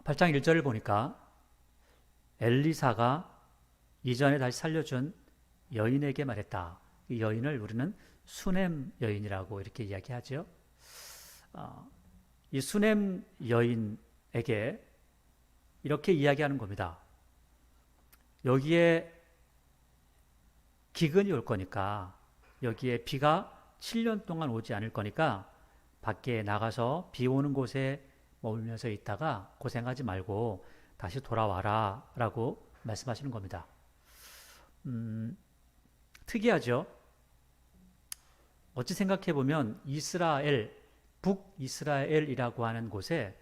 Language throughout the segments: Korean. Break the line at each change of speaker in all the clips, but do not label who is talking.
8장 1절을 보니까 엘리사가 이전에 다시 살려준 여인에게 말했다. 이 여인을 우리는 수넴 여인이라고 이렇게 이야기하죠. 이 수넴 여인에게 이렇게 이야기하는 겁니다. 여기에 기근이 올 거니까, 여기에 비가 7년 동안 오지 않을 거니까 밖에 나가서 비 오는 곳에 머물면서 있다가 고생하지 말고 다시 돌아와라 라고 말씀하시는 겁니다. 특이하죠? 어찌 생각해보면 이스라엘, 북이스라엘이라고 하는 곳에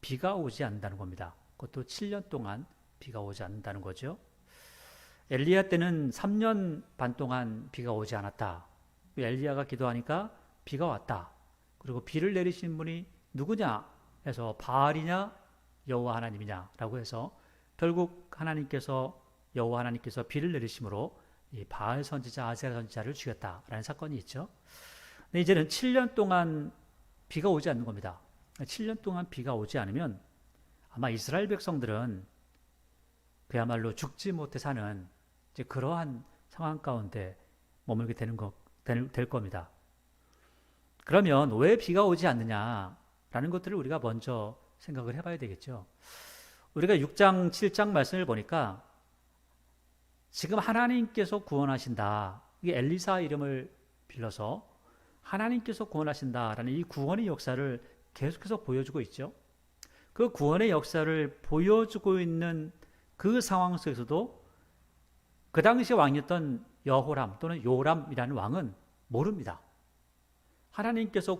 비가 오지 않는다는 겁니다. 그것도 7년 동안 비가 오지 않는다는 거죠. 엘리야 때는 3년 반 동안 비가 오지 않았다. 엘리야가 기도하니까 비가 왔다. 그리고 비를 내리신 분이 누구냐 해서 바알이냐 여호와 하나님이냐 라고 해서 결국 여호와 하나님께서 비를 내리심으로 이 바알 선지자 아세라 선지자를 죽였다라는 사건이 있죠. 근데 이제는 7년 동안 비가 오지 않는 겁니다. 7년 동안 비가 오지 않으면 아마 이스라엘 백성들은 그야말로 죽지 못해 사는 이제 그러한 상황 가운데 머물게 될 겁니다. 그러면 왜 비가 오지 않느냐라는 것들을 우리가 먼저 생각을 해봐야 되겠죠. 우리가 6장, 7장 말씀을 보니까 지금 하나님께서 구원하신다. 이게 엘리사 이름을 빌려서 하나님께서 구원하신다라는 이 구원의 역사를 계속해서 보여주고 있죠. 그 구원의 역사를 보여주고 있는 그 상황 속에서도 그 당시 왕이었던 여호람 또는 요람이라는 왕은 모릅니다. 하나님께서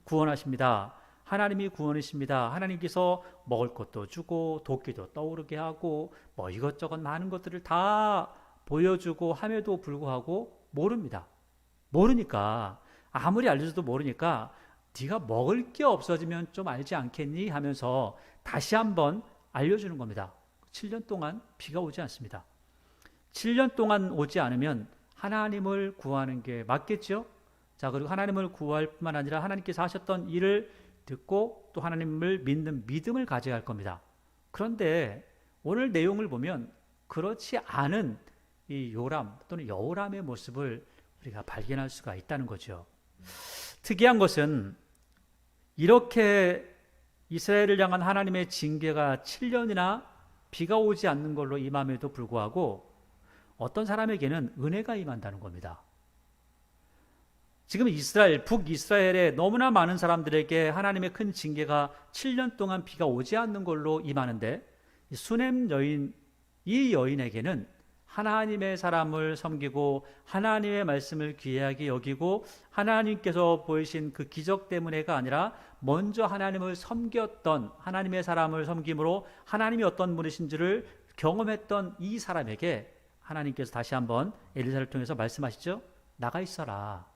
구원하십니다. 하나님이 구원이십니다. 하나님께서 먹을 것도 주고 도끼도 떠오르게 하고 뭐 이것저것 많은 것들을 다 보여주고 함에도 불구하고 모릅니다. 모르니까 아무리 알려줘도 모르니까 네가 먹을 게 없어지면 좀 알지 않겠니 하면서 다시 한번 알려주는 겁니다. 7년 동안 비가 오지 않습니다. 7년 동안 오지 않으면 하나님을 구하는 게 맞겠죠? 자, 그리고 하나님을 구할 뿐만 아니라 하나님께서 하셨던 일을 듣고 또 하나님을 믿는 믿음을 가져야 할 겁니다. 그런데 오늘 내용을 보면 그렇지 않은 이 요람 또는 여호람의 모습을 우리가 발견할 수가 있다는 거죠. 특이한 것은 이렇게 이스라엘을 향한 하나님의 징계가 7년이나 비가 오지 않는 걸로 임함에도 불구하고 어떤 사람에게는 은혜가 임한다는 겁니다. 지금 북이스라엘에 너무나 많은 사람들에게 하나님의 큰 징계가 7년 동안 비가 오지 않는 걸로 임하는데 수넴 여인, 이 여인에게는 하나님의 사람을 섬기고 하나님의 말씀을 귀하게 여기고 하나님께서 보이신 그 기적 때문에가 아니라 먼저 하나님을 섬겼던 하나님의 사람을 섬김으로 하나님이 어떤 분이신지를 경험했던 이 사람에게 하나님께서 다시 한번 엘리사를 통해서 말씀하시죠. 나가 있어라.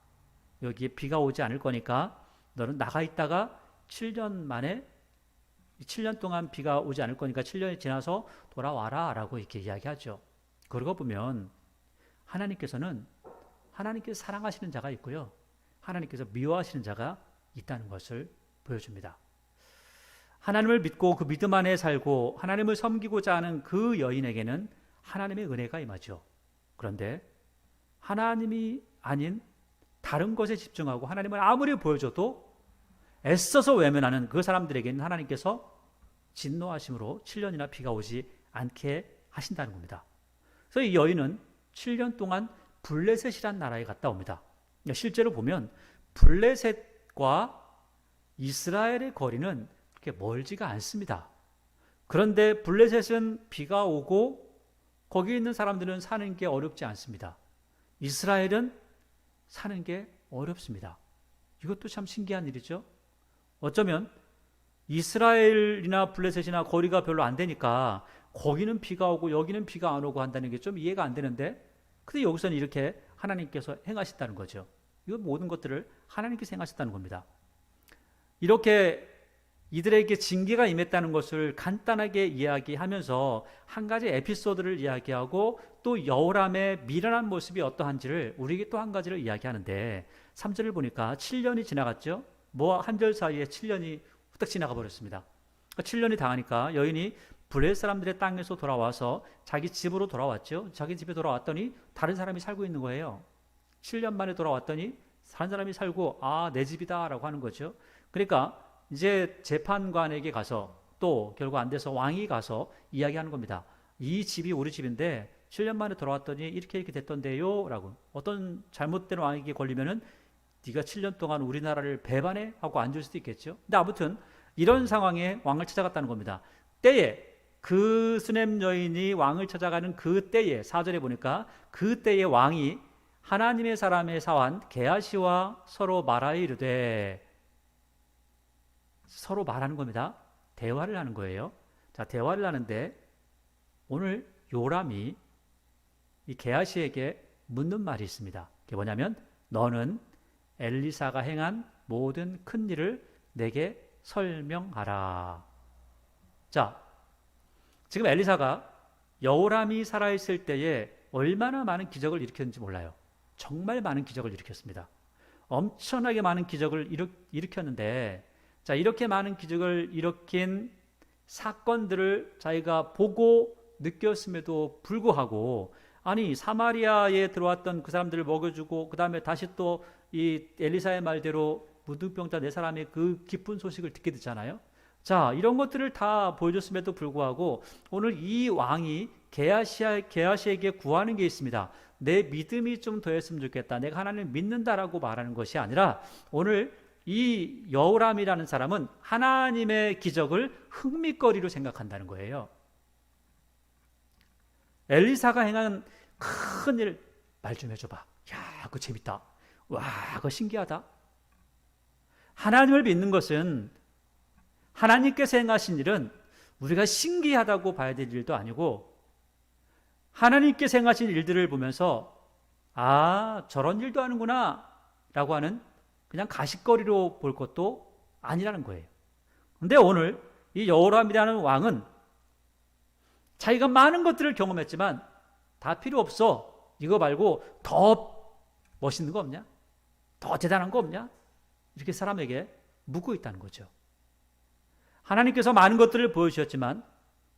여기에 비가 오지 않을 거니까 너는 나가 있다가 7년 동안 비가 오지 않을 거니까 7년이 지나서 돌아와라 라고 이렇게 이야기하죠. 그러고 보면 하나님께서 사랑하시는 자가 있고요. 하나님께서 미워하시는 자가 있다는 것을 보여줍니다. 하나님을 믿고 그 믿음 안에 살고 하나님을 섬기고자 하는 그 여인에게는 하나님의 은혜가 임하죠. 그런데 하나님이 아닌 다른 것에 집중하고 하나님을 아무리 보여줘도 애써서 외면하는 그 사람들에게는 하나님께서 진노하심으로 7년이나 비가 오지 않게 하신다는 겁니다. 그래서 이 여인은 7년 동안 블레셋이란 나라에 갔다 옵니다. 실제로 보면 블레셋과 이스라엘의 거리는 그렇게 멀지가 않습니다. 그런데 블레셋은 비가 오고 거기 있는 사람들은 사는 게 어렵지 않습니다. 이스라엘은 사는 게 어렵습니다. 이것도 참 신기한 일이죠. 어쩌면 이스라엘이나 블레셋이나 거리가 별로 안 되니까 거기는 비가 오고 여기는 비가 안 오고 한다는 게 좀 이해가 안 되는데 근데 여기서는 이렇게 하나님께서 행하셨다는 거죠. 이거 모든 것들을 하나님께서 행하셨다는 겁니다. 이렇게 이들에게 징계가 임했다는 것을 간단하게 이야기하면서 한 가지 에피소드를 이야기하고 또 여호람의 미련한 모습이 어떠한지를 우리에게 또 한 가지를 이야기하는데 3절을 보니까 7년이 지나갔죠. 뭐 한 절 사이에 7년이 후딱 지나가 버렸습니다. 7년이 당하니까 여인이 블레셋 사람들의 땅에서 돌아와서 자기 집으로 돌아왔죠. 자기 집에 돌아왔더니 다른 사람이 살고 있는 거예요. 7년 만에 돌아왔더니 다른 사람이 살고 내 집이다 라고 하는 거죠. 그러니까 이제 재판관에게 가서 또 결국 안 돼서 왕이 가서 이야기하는 겁니다. 이 집이 우리 집인데 7년 만에 돌아왔더니 이렇게 됐던데요 라고. 어떤 잘못된 왕에게 걸리면은 네가 7년 동안 우리나라를 배반해? 하고 앉을 수도 있겠죠. 근데 아무튼 이런 상황에 왕을 찾아갔다는 겁니다. 때에 그 수넴 여인이 왕을 찾아가는 그 때에 4절에 보니까 그 때에 왕이 하나님의 사람의 사환 게하시와 서로 말하여 이르되, 서로 말하는 겁니다. 대화를 하는 거예요. 자, 대화를 하는데 오늘 요람이 이 게하시에게 묻는 말이 있습니다. 그게 뭐냐면 너는 엘리사가 행한 모든 큰 일을 내게 설명하라. 자, 지금 엘리사가 여호람이 살아있을 때에 얼마나 많은 기적을 일으켰는지 몰라요. 정말 많은 기적을 일으켰습니다. 엄청나게 많은 기적을 일으켰는데, 자, 이렇게 많은 기적을 일으킨 사건들을 자기가 보고 느꼈음에도 불구하고, 아니 사마리아에 들어왔던 그 사람들을 먹여주고 그 다음에 다시 또 이 엘리사의 말대로 무등병자 4사람의 그 기쁜 소식을 듣게 됐잖아요. 자, 이런 것들을 다 보여줬음에도 불구하고 오늘 이 왕이 게하시에게 구하는 게 있습니다. 내 믿음이 좀 더했으면 좋겠다. 내가 하나님을 믿는다라고 말하는 것이 아니라 오늘 이 여호람이라는 사람은 하나님의 기적을 흥미거리로 생각한다는 거예요. 엘리사가 행한 큰 일 말 좀 해줘봐. 야, 그거 재밌다. 와, 그거 신기하다. 하나님을 믿는 것은 하나님께서 행하신 일은 우리가 신기하다고 봐야 될 일도 아니고, 하나님께서 행하신 일들을 보면서 저런 일도 하는구나 라고 하는 그냥 가십거리로 볼 것도 아니라는 거예요. 그런데 오늘 이 여호람이라는 왕은 자기가 많은 것들을 경험했지만 다 필요 없어. 이거 말고 더 멋있는 거 없냐? 더 대단한 거 없냐? 이렇게 사람에게 묻고 있다는 거죠. 하나님께서 많은 것들을 보여주셨지만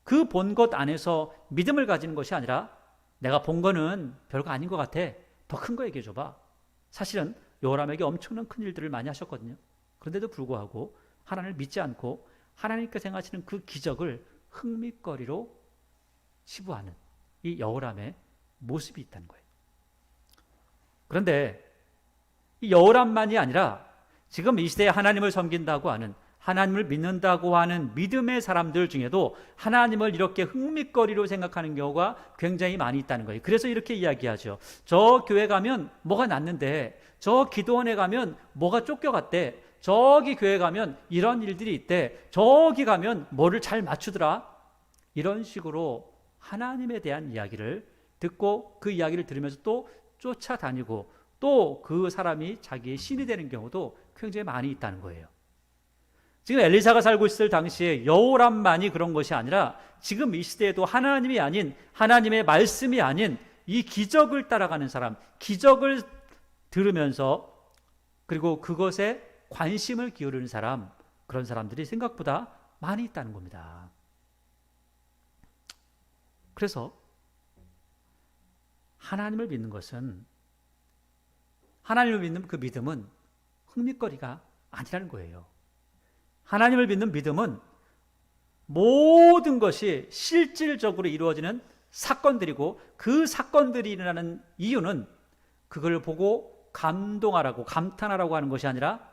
그 본 것 안에서 믿음을 가지는 것이 아니라 내가 본 거는 별거 아닌 것 같아. 더 큰 거 얘기해 줘봐. 사실은 여호람에게 엄청난 큰 일들을 많이 하셨거든요. 그런데도 불구하고 하나님을 믿지 않고 하나님께서 행하시는 그 기적을 흥미거리로 치부하는 이 여호람의 모습이 있다는 거예요. 그런데 이 여호람만이 아니라 지금 이 시대에 하나님을 섬긴다고 하는, 하나님을 믿는다고 하는 믿음의 사람들 중에도 하나님을 이렇게 흥미거리로 생각하는 경우가 굉장히 많이 있다는 거예요. 그래서 이렇게 이야기하죠. 저 교회 가면 뭐가 낫는데, 저 기도원에 가면 뭐가 쫓겨갔대, 저기 교회 가면 이런 일들이 있대, 저기 가면 뭐를 잘 맞추더라. 이런 식으로 하나님에 대한 이야기를 듣고 그 이야기를 들으면서 또 쫓아다니고 또 그 사람이 자기의 신이 되는 경우도 굉장히 많이 있다는 거예요. 지금 엘리사가 살고 있을 당시에 여호람만이 그런 것이 아니라 지금 이 시대에도 하나님이 아닌, 하나님의 말씀이 아닌 이 기적을 따라가는 사람, 기적을 들으면서 그리고 그것에 관심을 기울이는 사람, 그런 사람들이 생각보다 많이 있다는 겁니다. 그래서 하나님을 믿는 것은, 하나님을 믿는 그 믿음은 흥미거리가 아니라는 거예요. 하나님을 믿는 믿음은 모든 것이 실질적으로 이루어지는 사건들이고, 그 사건들이 일어나는 이유는 그걸 보고 감동하라고, 감탄하라고 하는 것이 아니라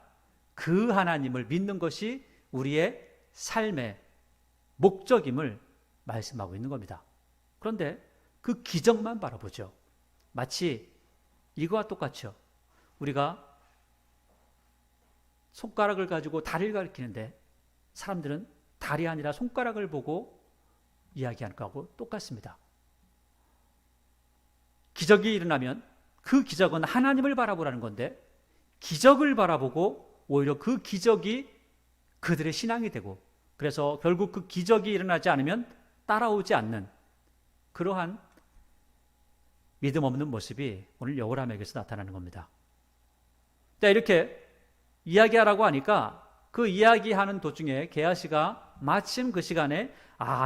그 하나님을 믿는 것이 우리의 삶의 목적임을 말씀하고 있는 겁니다. 그런데 그 기적만 바라보죠. 마치 이거와 똑같죠. 우리가 손가락을 가지고 다리를 가리키는데 사람들은 다리 아니라 손가락을 보고 이야기하는 거하고 똑같습니다. 기적이 일어나면 그 기적은 하나님을 바라보라는 건데, 기적을 바라보고 오히려 그 기적이 그들의 신앙이 되고, 그래서 결국 그 기적이 일어나지 않으면 따라오지 않는 그러한 믿음 없는 모습이 오늘 여호람에게서 나타나는 겁니다. 자, 이렇게 이야기하라고 하니까 그 이야기하는 도중에 게하시가 마침 그 시간에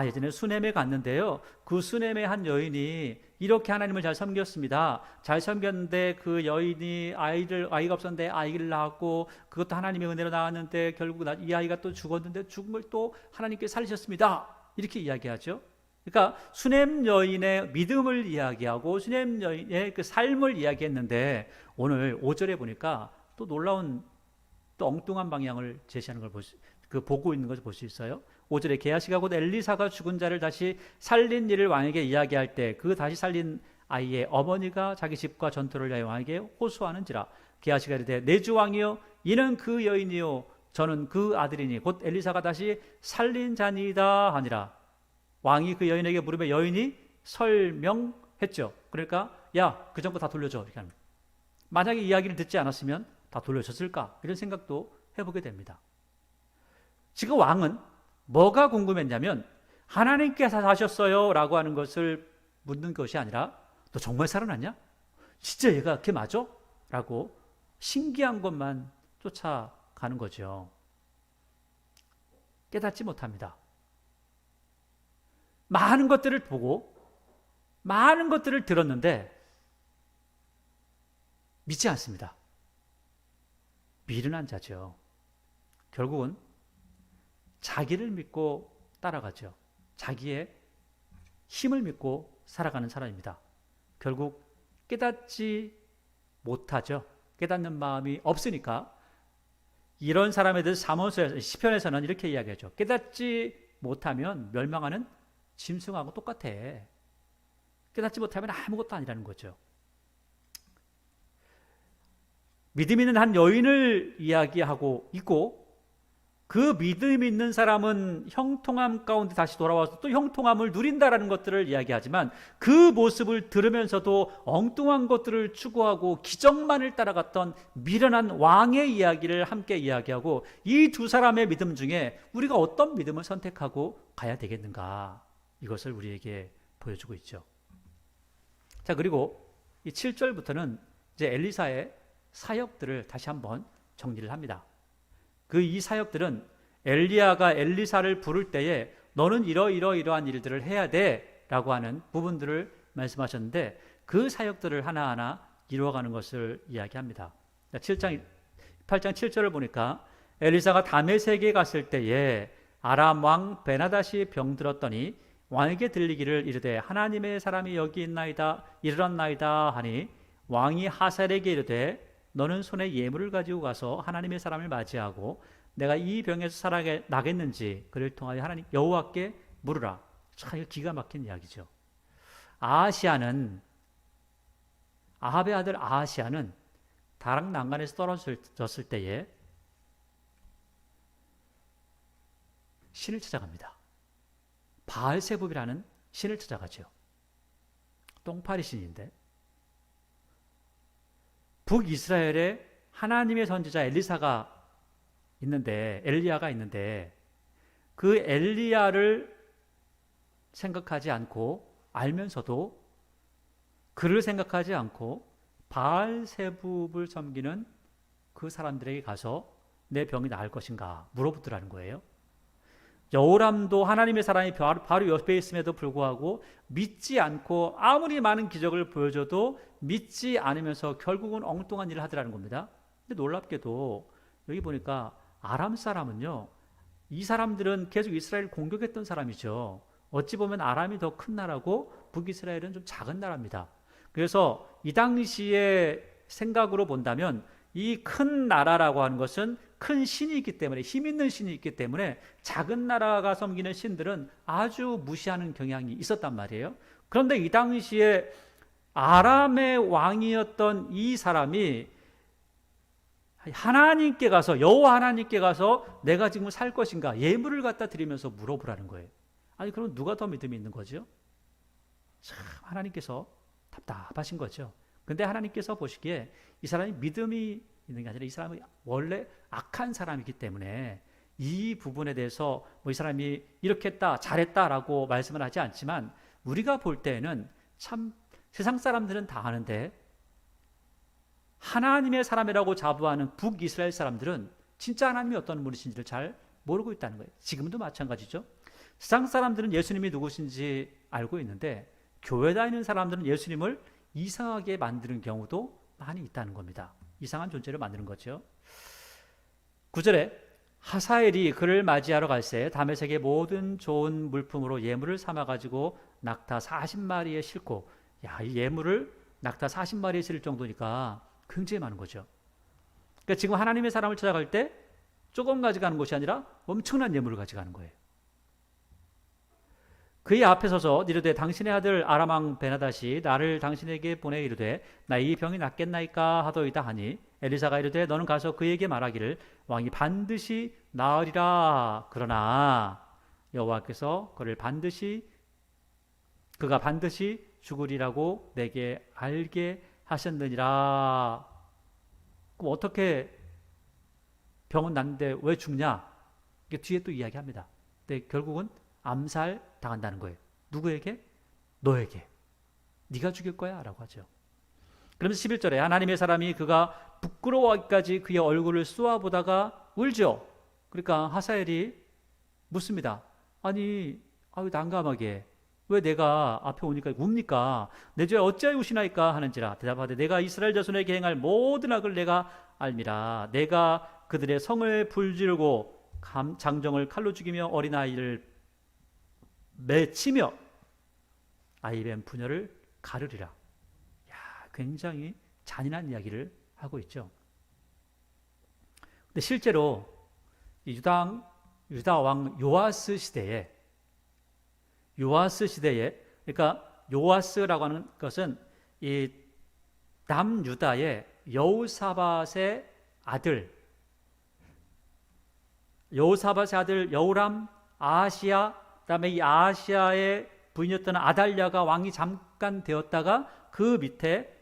예전에 수넴에 갔는데요. 그 수넴의 한 여인이 이렇게 하나님을 잘 섬겼습니다. 잘 섬겼는데 그 여인이 아이가 없었는데 아이를 낳았고 그것도 하나님의 은혜로 낳았는데 결국 이 아이가 또 죽었는데 죽음을 또 하나님께 살리셨습니다. 이렇게 이야기하죠. 그러니까 수넴 여인의 믿음을 이야기하고 수넴 여인의 그 삶을 이야기했는데 오늘 5절에 보니까 또 놀라운 또 엉뚱한 방향을 제시하는 걸 보고 있는 것을 볼 수 있어요. 5절에 게하시가 곧 엘리사가 죽은 자를 다시 살린 일을 왕에게 이야기할 때 그 다시 살린 아이의 어머니가 자기 집과 전투를 위하여 왕에게 호소하는지라. 게하시가 이르되 내 주 왕이여 이는 그 여인이요 저는 그 아들이니 곧 엘리사가 다시 살린 자니이다 하니라. 왕이 그 여인에게 물으며 여인이 설명했죠. 그러니까 야, 그 전 거 다 돌려줘 이렇게 합니다. 만약에 이야기를 듣지 않았으면 다 돌려줬을까 이런 생각도 해보게 됩니다. 지금 왕은 뭐가 궁금했냐면 하나님께서 하셨어요 라고 하는 것을 묻는 것이 아니라 너 정말 살아났냐? 진짜 얘가 걔 맞아? 라고 신기한 것만 쫓아가는 거죠. 깨닫지 못합니다. 많은 것들을 보고 많은 것들을 들었는데 믿지 않습니다. 미련한 자죠. 결국은 자기를 믿고 따라가죠. 자기의 힘을 믿고 살아가는 사람입니다. 결국 깨닫지 못하죠. 깨닫는 마음이 없으니까 이런 사람에 대해서 잠언서에서 시편에서는 이렇게 이야기하죠. 깨닫지 못하면 멸망하는 짐승하고 똑같아. 깨닫지 못하면 아무것도 아니라는 거죠. 믿음 있는 한 여인을 이야기하고 있고 그 믿음 있는 사람은 형통함 가운데 다시 돌아와서 또 형통함을 누린다라는 것들을 이야기하지만 그 모습을 들으면서도 엉뚱한 것들을 추구하고 기적만을 따라갔던 미련한 왕의 이야기를 함께 이야기하고 이 두 사람의 믿음 중에 우리가 어떤 믿음을 선택하고 가야 되겠는가 이것을 우리에게 보여주고 있죠. 자, 그리고 이 7절부터는 이제 엘리사의 사역들을 다시 한번 정리를 합니다. 그 이 사역들은 엘리야가 엘리사를 부를 때에 너는 이러한 일들을 해야 돼 라고 하는 부분들을 말씀하셨는데 그 사역들을 하나하나 이루어가는 것을 이야기합니다. 8장 7절을 보니까 엘리사가 다메섹에 갔을 때에 아람 왕 베나닷이 병들었더니 왕에게 들리기를 이르되 하나님의 사람이 여기 있나이다 이르렀나이다 하니 왕이 하살에게 이르되 너는 손에 예물을 가지고 가서 하나님의 사람을 맞이하고 내가 이 병에서 살아나겠는지 그를 통하여 하나님 여호와께 물으라. 참 기가 막힌 이야기죠. 아하시아는 아합의 아들 아하시아는 다락 난간에서 떨어졌을 때에 신을 찾아갑니다. 바알세붑이라는 신을 찾아가죠. 똥파리 신인데 북이스라엘에 하나님의 선지자 엘리야가 있는데 그 엘리야를 생각하지 않고 알면서도 그를 생각하지 않고 바알세붑을 섬기는 그 사람들에게 가서 내 병이 나을 것인가 물어보더라는 거예요. 여호람도 하나님의 사람이 바로 옆에 있음에도 불구하고 믿지 않고 아무리 많은 기적을 보여줘도 믿지 않으면서 결국은 엉뚱한 일을 하더라는 겁니다. 근데 놀랍게도 여기 보니까 아람 사람은요, 이 사람들은 계속 이스라엘을 공격했던 사람이죠. 어찌 보면 아람이 더 큰 나라고 북이스라엘은 좀 작은 나라입니다. 그래서 이 당시의 생각으로 본다면 이 큰 나라라고 하는 것은 큰 신이 있기 때문에 힘 있는 신이 있기 때문에 작은 나라가 섬기는 신들은 아주 무시하는 경향이 있었단 말이에요. 그런데 이 당시에 아람의 왕이었던 이 사람이 하나님께 가서 여호와 하나님께 가서 내가 지금 살 것인가 예물을 갖다 드리면서 물어보라는 거예요. 아니 그럼 누가 더 믿음이 있는 거죠? 참 하나님께서 답답하신 거죠. 근데 하나님께서 보시기에 이 사람이 믿음이 있는 게 아니라 이 사람이 원래 악한 사람이기 때문에 이 부분에 대해서 뭐 이 사람이 이렇게 했다 잘했다라고 말씀을 하지 않지만 우리가 볼 때에는 참 세상 사람들은 다 아는데 하나님의 사람이라고 자부하는 북이스라엘 사람들은 진짜 하나님이 어떤 분이신지를 잘 모르고 있다는 거예요. 지금도 마찬가지죠. 세상 사람들은 예수님이 누구신지 알고 있는데 교회 다니는 사람들은 예수님을 이상하게 만드는 경우도 많이 있다는 겁니다. 이상한 존재를 만드는 거죠. 9절에 하사엘이 그를 맞이하러 갈새 다메섹의 모든 좋은 물품으로 예물을 삼아가지고 낙타 40마리에 싣고, 이 예물을 낙타 40마리에 실을 정도니까 굉장히 많은 거죠. 그러니까 지금 하나님의 사람을 찾아갈 때 조금 가져가는 것이 아니라 엄청난 예물을 가져가는 거예요. 그의 앞에 서서 이르되 당신의 아들 아람 왕 베나닷이 나를 당신에게 보내 이르되 나 이 병이 낫겠나이까 하더이다 하니 엘리사가 이르되 너는 가서 그에게 말하기를 왕이 반드시 나으리라. 그러나 여호와께서 그가 반드시 죽으리라고 내게 알게 하셨느니라. 그럼 어떻게 병은 낫는데 왜 죽냐? 이게 뒤에 또 이야기합니다. 근데 결국은 암살 당한다는 거예요. 누구에게? 너에게. 네가 죽일 거야 라고 하죠. 그러면서 11절에 하나님의 사람이 그가 부끄러워하기까지 그의 얼굴을 쏘아보다가 울죠. 그러니까 하사엘이 묻습니다. 아니 난감하게 왜 내가 앞에 오니까 웁니까? 내 죄 어찌하여 우시나이까 하는지라. 대답하되 내가 이스라엘 자손에게 행할 모든 악을 내가 알미라. 내가 그들의 성을 불지르고 장정을 칼로 죽이며 어린아이를 매치며 아이뱀 부녀를 가르리라. 굉장히 잔인한 이야기를 하고 있죠. 근데 실제로 유다 왕 요아스 시대에 그러니까 요아스라고 하는 것은 이 남유다의 여호사밧의 아들 여호람, 아하시야, 그다음에 이 아하시야의 부인이었던 아달랴가 왕이 잠깐 되었다가 그 밑에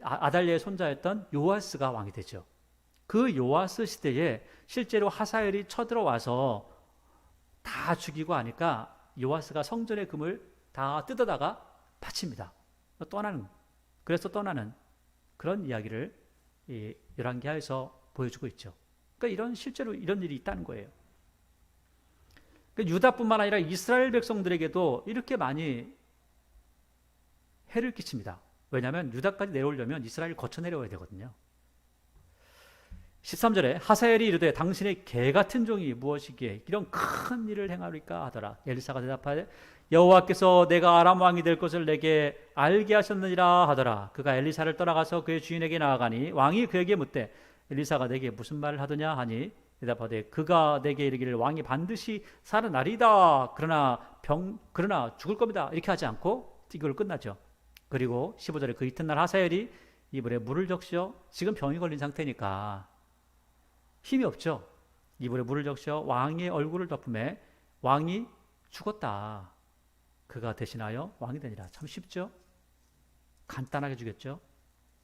아달랴의 손자였던 요아스가 왕이 되죠. 그 요아스 시대에 실제로 하사엘이 쳐들어와서 다 죽이고 하니까 요아스가 성전의 금을 다 뜯어다가 바칩니다. 그래서 떠나는 그런 이야기를 이 열왕기하에서 보여주고 있죠. 그러니까 실제로 이런 일이 있다는 거예요. 그러니까 유다뿐만 아니라 이스라엘 백성들에게도 이렇게 많이 해를 끼칩니다. 왜냐하면 유다까지 내려오려면 이스라엘을 거쳐 내려와야 되거든요. 13절에 하사엘이 이르되 당신의 개 같은 종이 무엇이기에 이런 큰 일을 행하리까 하더라. 엘리사가 대답하되 여호와께서 내가 아람 왕이 될 것을 내게 알게 하셨느니라 하더라. 그가 엘리사를 떠나가서 그의 주인에게 나아가니 왕이 그에게 묻되 엘리사가 내게 무슨 말을 하더냐 하니 대답하되 그가 내게 이르기를 왕이 반드시 살아나리다. 그러나 죽을 겁니다. 이렇게 하지 않고 이걸 끝나죠. 그리고 15절에 그 이튿날 하사엘이 이불에 물을 적셔, 지금 병이 걸린 상태니까 힘이 없죠. 이불에 물을 적셔 왕의 얼굴을 덮음에 왕이 죽었다. 그가 대신하여 왕이 되니라. 참 쉽죠? 간단하게 죽였죠.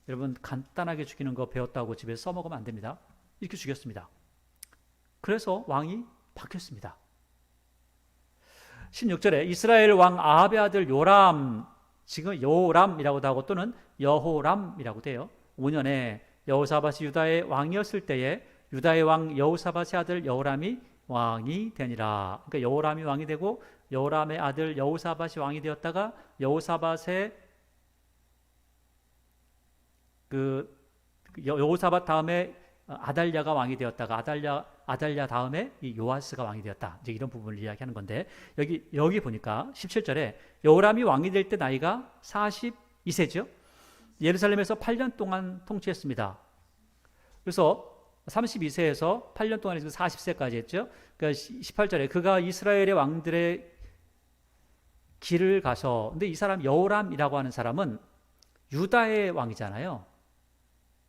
여러분 간단하게 죽이는 거 배웠다고 집에서 써먹으면 안 됩니다. 이렇게 죽였습니다. 그래서 왕이 바뀌었습니다. 16절에 이스라엘 왕 아합의 아들 요람, 지금 요람이라고도 하고 또는 여호람이라고도 해요. 5년에 여호사밧이 유다의 왕이었을 때에 유다의 왕 여호사밧의 아들 여호람이 왕이 되니라. 그러니까 여호람이 왕이 되고 여호람의 아들 여호사밧이 왕이 되었다가 여호사밧의 여호사밧 다음에 아달랴가 왕이 되었다가 아달랴 다음에 이 요아스가 왕이 되었다. 이제 이런 부분을 이야기하는 건데 여기 보니까 17절에 여호람이 왕이 될 때 나이가 42세죠. 예루살렘에서 8년 동안 통치했습니다. 그래서 32세에서 8년 동안 해서 40세까지 했죠. 그러니까 18절에 그가 이스라엘의 왕들의 길을 가서, 근데 이 사람 여호람이라고 하는 사람은 유다의 왕이잖아요.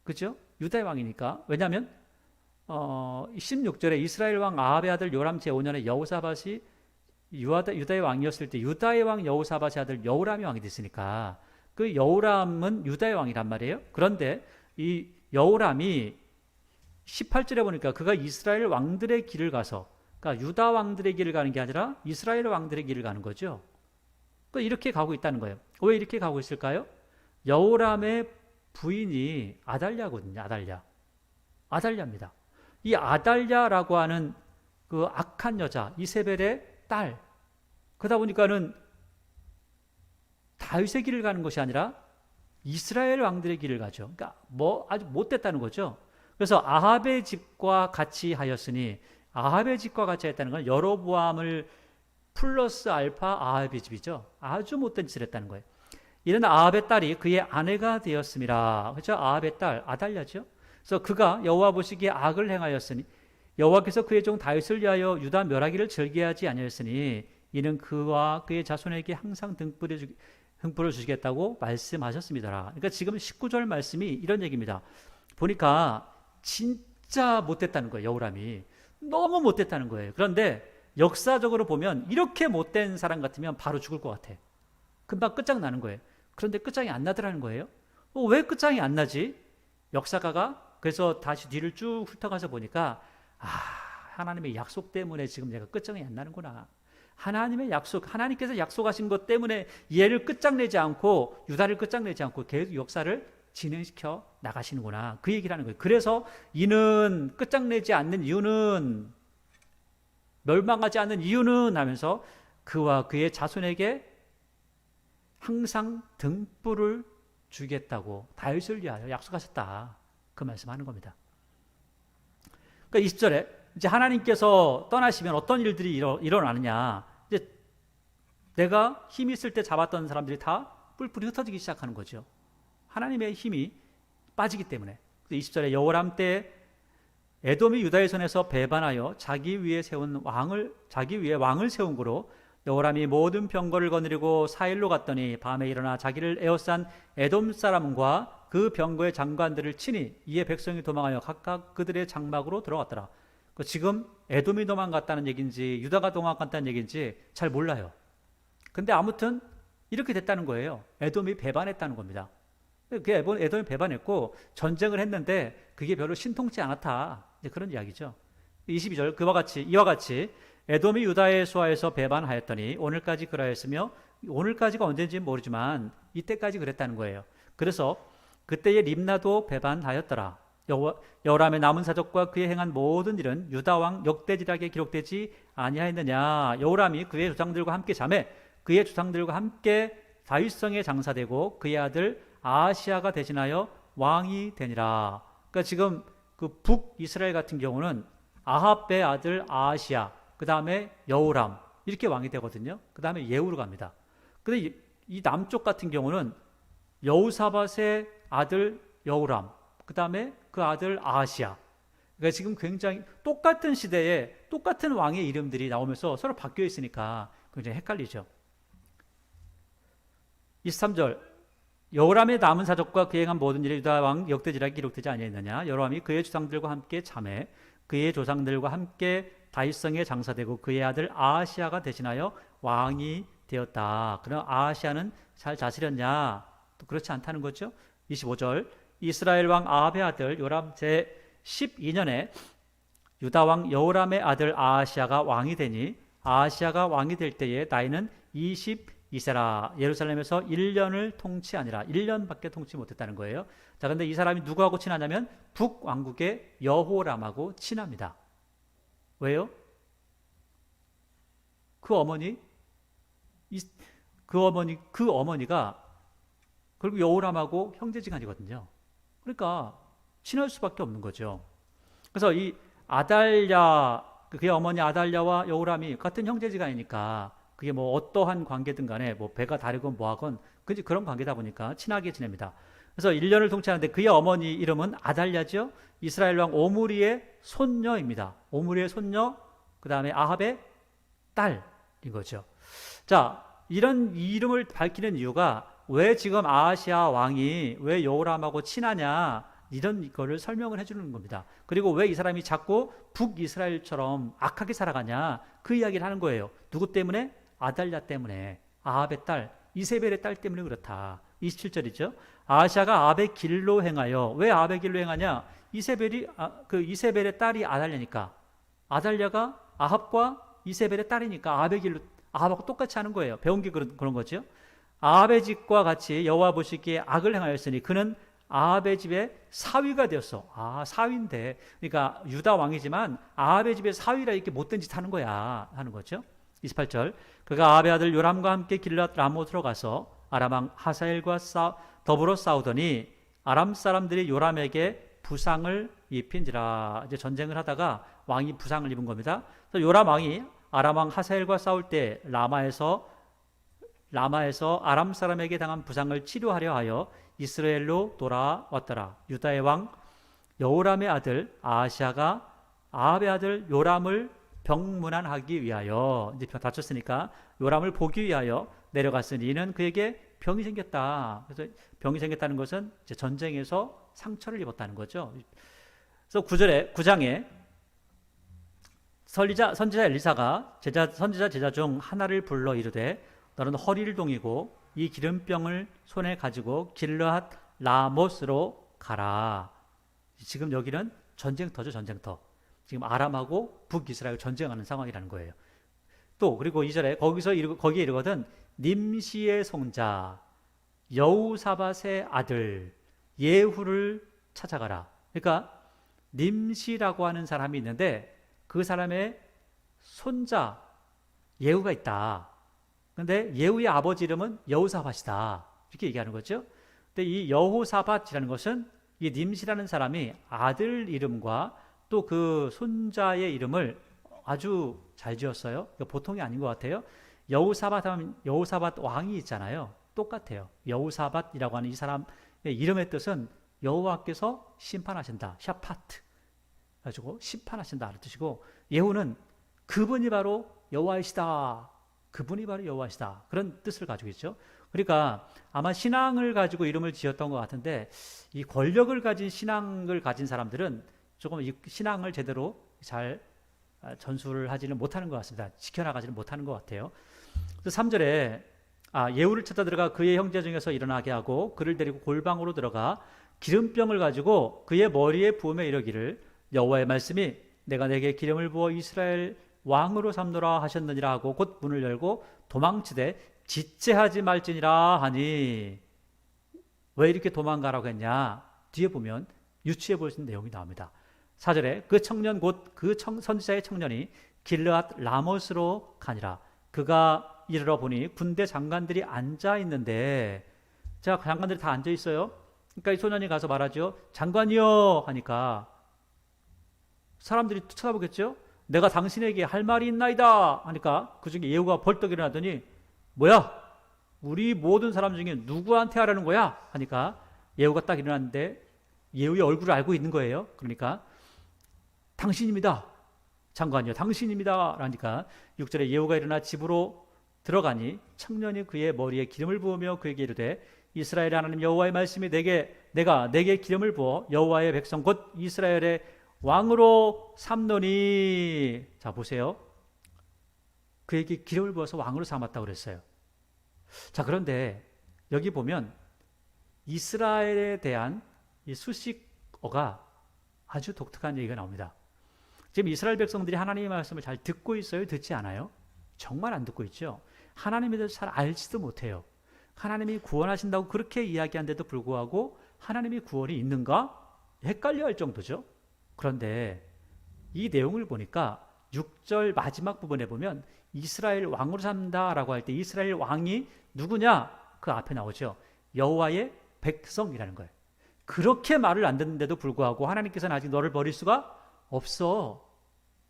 그렇죠? 유다의 왕이니까. 왜냐하면 16절에 이스라엘 왕 아합의 아들 요람 제5년에 여호사밧이 유다의 왕이었을 때 유다의 왕 여호사밧의 아들 여호람이 왕이 됐으니까 그 여호람은 유다의 왕이란 말이에요. 그런데 이 여호람이 18절에 보니까 그가 이스라엘 왕들의 길을 가서, 그러니까 유다 왕들의 길을 가는 게 아니라 이스라엘 왕들의 길을 가는 거죠. 그러니까 이렇게 가고 있다는 거예요. 왜 이렇게 가고 있을까요? 여호람의 부인이 아달랴거든요. 아달랴. 아달랴입니다. 이 아달랴라고 하는 그 악한 여자 이세벨의 딸, 그러다 보니까는 다윗의 길을 가는 것이 아니라 이스라엘 왕들의 길을 가죠. 그러니까 뭐 아주 못됐다는 거죠. 그래서 아합의 집과 같이 하였으니, 아합의 집과 같이 했다는 건 여로보암을 플러스 알파 아합의 집이죠. 아주 못된 짓을 했다는 거예요. 이런 아합의 딸이 그의 아내가 되었습니다. 그렇죠? 아합의 딸 아달랴죠. 그래서 그가 여호와 보시기에 악을 행하였으니 여호와께서 그의 종 다윗을 위하여 유다 멸하기를 절개하지 아니하였으니 이는 그와 그의 자손에게 항상 등불을 주시겠다고 말씀하셨습니다. 그러니까 지금 19절 말씀이 이런 얘기입니다. 보니까 진짜 못됐다는 거예요. 여호람이 너무 못됐다는 거예요. 그런데 역사적으로 보면 이렇게 못된 사람 같으면 바로 죽을 것 같아. 금방 끝장나는 거예요. 그런데 끝장이 안 나더라는 거예요. 왜 끝장이 안 나지? 역사가가 그래서 다시 뒤를 쭉 훑어가서 보니까 하나님의 약속 때문에 지금 내가 끝장이 안 나는구나. 하나님의 약속, 하나님께서 약속하신 것 때문에 얘를 끝장내지 않고 유다를 끝장내지 않고 계속 역사를 진행시켜 나가시는구나. 그 얘기를 하는 거예요. 그래서 이는 끝장내지 않는 이유는, 멸망하지 않는 이유는 하면서 그와 그의 자손에게 항상 등불을 주겠다고 다윗을 위하여 약속하셨다. 그 말씀하는 겁니다. 그러니까 20절에 이제 하나님께서 떠나시면 어떤 일들이 일어나느냐. 이제 내가 힘이 있을 때 잡았던 사람들이 다 뿔뿔이 흩어지기 시작하는 거죠. 하나님의 힘이 빠지기 때문에. 20절에 여호람 때 에돔이 유다의 손에서 배반하여 자기 위에 왕을 세운 거로 여호람이 모든 병거를 거느리고 사일로 갔더니 밤에 일어나 자기를 에워싼 에돔 사람과 그 병거의 장관들을 치니 이에 백성이 도망하여 각각 그들의 장막으로 들어갔더라. 지금 에돔이 도망갔다는 얘기인지 유다가 도망갔다는 얘기인지 잘 몰라요. 근데 아무튼 이렇게 됐다는 거예요. 에돔이 배반했다는 겁니다. 에돔이 배반했고 전쟁을 했는데 그게 별로 신통치 않았다. 그런 이야기죠. 22절 이와 같이 에돔이 유다의 수하에서 배반하였더니 오늘까지 그러하였으며, 오늘까지가 언제인지는 모르지만 이때까지 그랬다는 거예요. 그래서 그때의 림나도 배반하였더라. 여호람의 남은 사적과 그의 행한 모든 일은 유다 왕 역대지락에 기록되지 아니하였느냐. 여호람이 그의 조상들과 함께 자매 그의 조상들과 함께 다윗성에 장사되고 그의 아들 아하시아가 대신하여 왕이 되니라. 그러니까 지금 그 북이스라엘 같은 경우는 아합의 아들 아하시아, 그 다음에 여호람 이렇게 왕이 되거든요. 그 다음에 예후로 갑니다. 근데 이 남쪽 같은 경우는 여호사밧의 아들 여호람, 그 다음에 그 아들 아하시아. 그러니까 지금 굉장히 똑같은 시대에 똑같은 왕의 이름들이 나오면서 서로 바뀌어 있으니까 굉장히 헷갈리죠. 23절 여호람의 남은 사적과 그의 행한 모든 일에 유다 왕 역대지락이 기록되지 아니했느냐. 여호람이 그의 조상들과 함께 자매 그의 조상들과 함께 다윗성에 장사되고 그의 아들 아하시아가 대신하여 왕이 되었다. 그럼 아하시아는 잘 다스렸냐? 또 그렇지 않다는 거죠. 25절 이스라엘 왕 아합의 아들 요람 제 12년에 유다 왕 여호람의 아들 아하시아가 왕이 되니 아하시아가 왕이 될 때에 나이는 22세라. 예루살렘에서 1년을 통치하니라. 1년밖에 통치 못했다는 거예요. 자, 근데 이 사람이 누구하고 친하냐면 북왕국의 여호람하고 친합니다. 왜요? 그 어머니가 그리고 여호람하고 형제지간이거든요. 그러니까 친할 수밖에 없는 거죠. 그래서 이 아달랴, 그의 어머니 아달랴와 여호람이 같은 형제지간이니까 그게 뭐 어떠한 관계든 간에 뭐 배가 다르건 뭐하건 그런 관계다 보니까 친하게 지냅니다. 그래서 1년을 통치하는데 그의 어머니 이름은 아달랴죠. 이스라엘 왕 오므리의 손녀입니다. 오므리의 손녀, 그 다음에 아합의 딸인 거죠. 자, 이런 이름을 밝히는 이유가 왜 지금 아하시아 왕이 왜 여호람하고 친하냐, 이런 거를 설명을 해주는 겁니다. 그리고 왜 이 사람이 자꾸 북이스라엘처럼 악하게 살아가냐, 그 이야기를 하는 거예요. 누구 때문에? 아달랴 때문에, 아합의 딸 이세벨의 딸 때문에 그렇다. 27절이죠. 아하시아가 아합의 길로 행하여, 왜 아합의 길로 행하냐? 이세벨의 딸이 아달랴니까, 아달랴가 아합과 이세벨의 딸이니까 아합의 길로, 아합하고 똑같이 하는 거예요. 배운 게 그런 거죠. 아합의 집과 같이 여호와 보시기에 악을 행하였으니 그는 아합의 집에 사위가 되었어. 아, 사위인데. 그러니까 유다 왕이지만 아합의 집에 사위라 이렇게 못된 짓 하는 거야. 하는 거죠. 28절. 그가 아합의 아들 요람과 함께 길랏 라못으로 가서 아람 왕 하사엘과 더불어 싸우더니 아람 사람들이 요람에게 부상을 입힌지라. 이제 전쟁을 하다가 왕이 부상을 입은 겁니다. 그래서 요람 왕이 아람 왕 하사엘과 싸울 때 라마에서 아람 사람에게 당한 부상을 치료하려 하여 이스라엘로 돌아왔더라. 유다의 왕 여호람의 아들 아하시아가 아합의 아들 요람을 병문안하기 위하여, 이제 다쳤으니까 요람을 보기 위하여 내려갔으니 이는 그에게 병이 생겼다. 그래서 병이 생겼다는 것은 이제 전쟁에서 상처를 입었다는 거죠. 그래서 9장에 선지자 엘리사가 선지자 제자 중 하나를 불러 이르되 너는 허리를 동이고 이 기름병을 손에 가지고 길르앗 라못으로 가라. 지금 여기는 전쟁터죠, 전쟁터. 지금 아람하고 북이스라엘 전쟁하는 상황이라는 거예요. 또 그리고 2절에 거기에 이르거든 님시의 손자 여우사밧의 아들 예후를 찾아가라. 그러니까 님시라고 하는 사람이 있는데 그 사람의 손자 예후가 있다. 근데 예후의 아버지 이름은 여호사밧이다. 이렇게 얘기하는 거죠. 근데 이 여호사밧이라는 것은 이 님시라는 사람이 아들 이름과 또 그 손자의 이름을 아주 잘 지었어요. 보통이 아닌 것 같아요. 여호사밧 왕이 있잖아요. 똑같아요. 여호사밧이라고 하는 이 사람의 이름의 뜻은 여호와께서 심판하신다. 샤파트. 가지고 심판하신다 하는 뜻이고, 예후는 그분이 바로 여호와이시다. 그분이 바로 여호와시다. 그런 뜻을 가지고 있죠. 그러니까 아마 신앙을 가지고 이름을 지었던 것 같은데 이 권력을 가진 신앙을 가진 사람들은 조금 이 신앙을 제대로 잘 전수를 하지는 못하는 것 같습니다. 지켜나가지는 못하는 것 같아요. 그래서 3절에 예후를 찾아 들어가 그의 형제 중에서 일어나게 하고 그를 데리고 골방으로 들어가 기름병을 가지고 그의 머리에 부으며 이르기를 여호와의 말씀이 내가 내게 기름을 부어 이스라엘 왕으로 삼노라 하셨느니라 하고 곧 문을 열고 도망치되 지체하지 말지니라 하니. 왜 이렇게 도망가라고 했냐? 뒤에 보면 유추해 볼 수 있는 내용이 나옵니다. 4절에 그 청년 곧 그 선지자의 청년이 길르앗 라못으로 가니라. 그가 이르러 보니 군대 장관들이 앉아 있는데, 자, 장관들이 다 앉아 있어요. 그러니까 이 소년이 가서 말하죠. 장관이요 하니까 사람들이 쳐다보겠죠. 내가 당신에게 할 말이 있나이다 하니까 그 중에 예후가 벌떡 일어나더니 뭐야? 우리 모든 사람 중에 누구한테 하라는 거야? 하니까 예후가 딱 일어났는데 예후의 얼굴을 알고 있는 거예요. 그러니까 당신입니다. 장관이요. 당신입니다. 라니까 6절에 예후가 일어나 집으로 들어가니 청년이 그의 머리에 기름을 부으며 그에게 이르되 이스라엘 하나님 여호와의 말씀이 내가 내게 기름을 부어 여호와의 백성 곧 이스라엘의 왕으로 삼노니. 자, 보세요. 그에게 기름을 부어서 왕으로 삼았다고 그랬어요. 자, 그런데 여기 보면 이스라엘에 대한 이 수식어가 아주 독특한 얘기가 나옵니다. 지금 이스라엘 백성들이 하나님의 말씀을 잘 듣고 있어요? 듣지 않아요? 정말 안 듣고 있죠. 하나님에 대해서 잘 알지도 못해요. 하나님이 구원하신다고 그렇게 이야기한데도 불구하고 하나님이 구원이 있는가? 헷갈려 할 정도죠. 그런데 이 내용을 보니까 6절 마지막 부분에 보면 이스라엘 왕으로 삼다라고 할 때 이스라엘 왕이 누구냐? 그 앞에 나오죠. 여호와의 백성이라는 거예요. 그렇게 말을 안 듣는데도 불구하고 하나님께서는 아직 너를 버릴 수가 없어.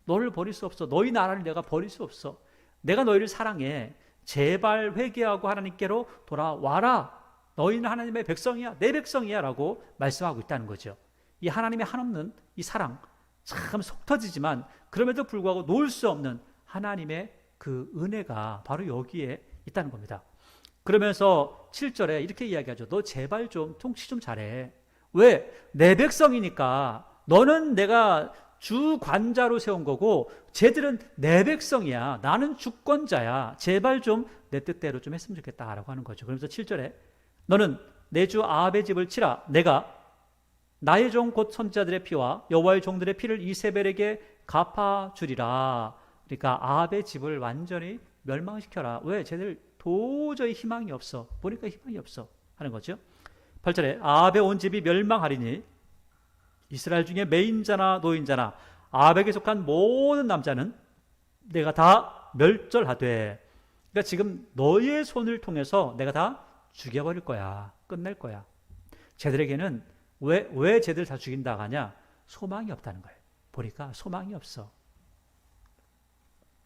너를 버릴 수 없어. 너희 나라를 내가 버릴 수 없어. 내가 너희를 사랑해. 제발 회개하고 하나님께로 돌아와라. 너희는 하나님의 백성이야. 내 백성이야. 라고 말씀하고 있다는 거죠. 이 하나님의 한없는 이 사랑, 참 속 터지지만 그럼에도 불구하고 놓을 수 없는 하나님의 그 은혜가 바로 여기에 있다는 겁니다. 그러면서 7절에 이렇게 이야기하죠. 너 제발 좀 통치 좀 잘해. 왜? 내 백성이니까. 너는 내가 주관자로 세운 거고 쟤들은 내 백성이야. 나는 주권자야. 제발 좀 내 뜻대로 좀 했으면 좋겠다라고 하는 거죠. 그러면서 7절에 너는 내 주 아합의 집을 치라. 내가 나의 종 곧 선지자들의 피와 여호와의 종들의 피를 이세벨에게 갚아주리라. 그러니까 아합의 집을 완전히 멸망시켜라. 왜? 쟤들 도저히 희망이 없어. 보니까 희망이 없어 하는 거죠. 8절에 아합의 온 집이 멸망하리니 이스라엘 중에 매인자나 노인자나 아합에게 속한 모든 남자는 내가 다 멸절하되, 그러니까 지금 너의 손을 통해서 내가 다 죽여버릴 거야. 끝낼 거야. 쟤들에게는 왜 쟤들 다 죽인다고 하냐? 소망이 없다는 거예요. 보니까 소망이 없어.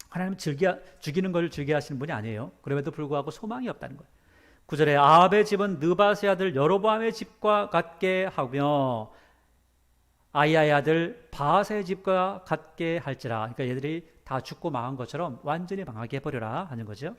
하나님은 죽이는 걸 즐겨 하시는 분이 아니에요. 그럼에도 불구하고 소망이 없다는 거예요. 9절에 아합의 집은 느바스의 아들 여로보암의 집과 같게 하며 아히야의 아들 바하사의 집과 같게 할지라. 그러니까 얘들이 다 죽고 망한 것처럼 완전히 망하게 해버려라 하는 거죠.